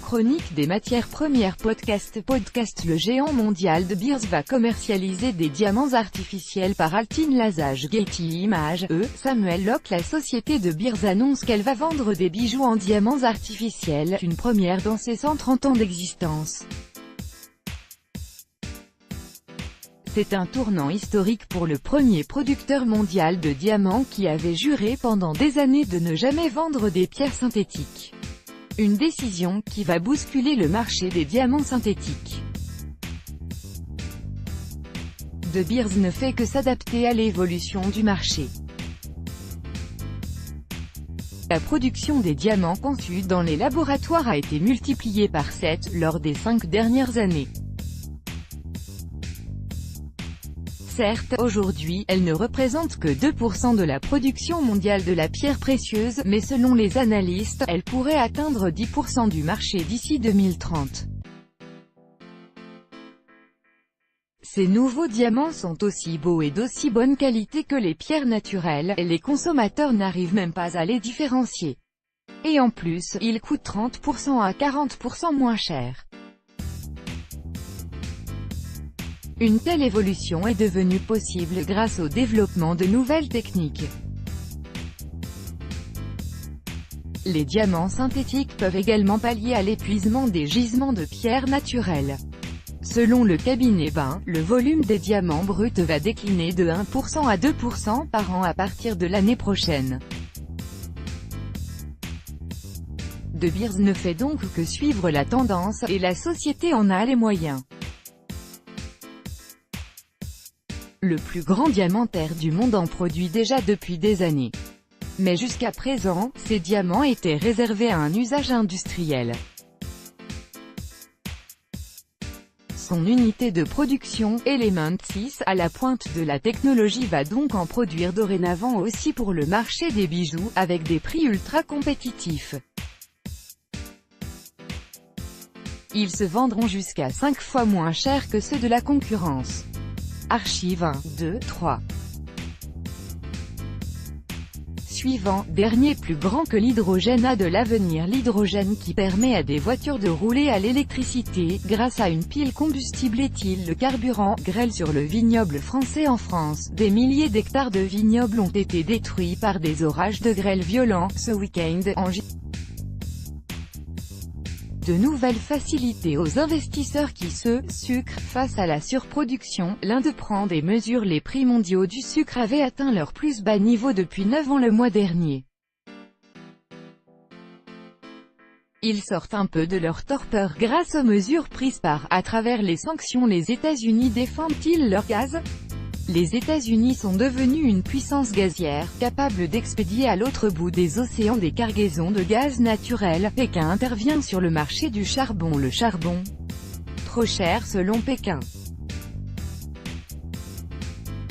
chronique des matières premières podcast. Le géant mondial De Beers va commercialiser des diamants artificiels par Altyn Lasage. Getty Images. Samuel Locke. La société De Beers annonce qu'elle va vendre des bijoux en diamants artificiels, une première dans ses 130 ans d'existence. C'est un tournant historique pour le premier producteur mondial de diamants qui avait juré pendant des années de ne jamais vendre des pierres synthétiques. Une décision qui va bousculer le marché des diamants synthétiques. De Beers ne fait que s'adapter à l'évolution du marché. La production des diamants conçus dans les laboratoires a été multipliée par 7 lors des 5 dernières années. Certes, aujourd'hui, elle ne représente que 2% de la production mondiale de la pierre précieuse, mais selon les analystes, elle pourrait atteindre 10% du marché d'ici 2030. Ces nouveaux diamants sont aussi beaux et d'aussi bonne qualité que les pierres naturelles, et les consommateurs n'arrivent même pas à les différencier. Et en plus, ils coûtent 30% à 40% moins cher. Une telle évolution est devenue possible grâce au développement de nouvelles techniques. Les diamants synthétiques peuvent également pallier à l'épuisement des gisements de pierres naturelles. Selon le cabinet Bain, le volume des diamants bruts va décliner de 1% à 2% par an à partir de l'année prochaine. De Beers ne fait donc que suivre la tendance, et la société en a les moyens. Le plus grand diamantaire du monde en produit déjà depuis des années. Mais jusqu'à présent, ces diamants étaient réservés à un usage industriel. Son unité de production, Element 6, à la pointe de la technologie va donc en produire dorénavant aussi pour le marché des bijoux, avec des prix ultra compétitifs. Ils se vendront jusqu'à 5 fois moins cher que ceux de la concurrence. Archive 1, 2, 3. Suivant, dernier plus grand que l'hydrogène a de l'avenir. L'hydrogène qui permet à des voitures de rouler à l'électricité, grâce à une pile combustible éthyle. Le carburant, grêle sur le vignoble français. En France, des milliers d'hectares de vignobles ont été détruits par des orages de grêle violents, ce week-end, en de nouvelles facilités aux investisseurs qui se sucrent. Face à la surproduction, l'Inde prend des mesures. Les prix mondiaux du sucre avaient atteint leur plus bas niveau depuis 9 ans le mois dernier. Ils sortent un peu de leur torpeur grâce aux mesures prises à travers les sanctions. Les États-Unis défendent-ils leur gaz? Les États-Unis sont devenus une puissance gazière, capable d'expédier à l'autre bout des océans des cargaisons de gaz naturel. Pékin intervient sur le marché du charbon. Le charbon, trop cher selon Pékin.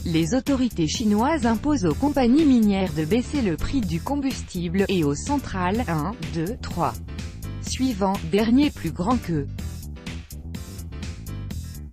Les autorités chinoises imposent aux compagnies minières de baisser le prix du combustible, et aux centrales. 1, 2, 3. Suivant, dernier plus grand que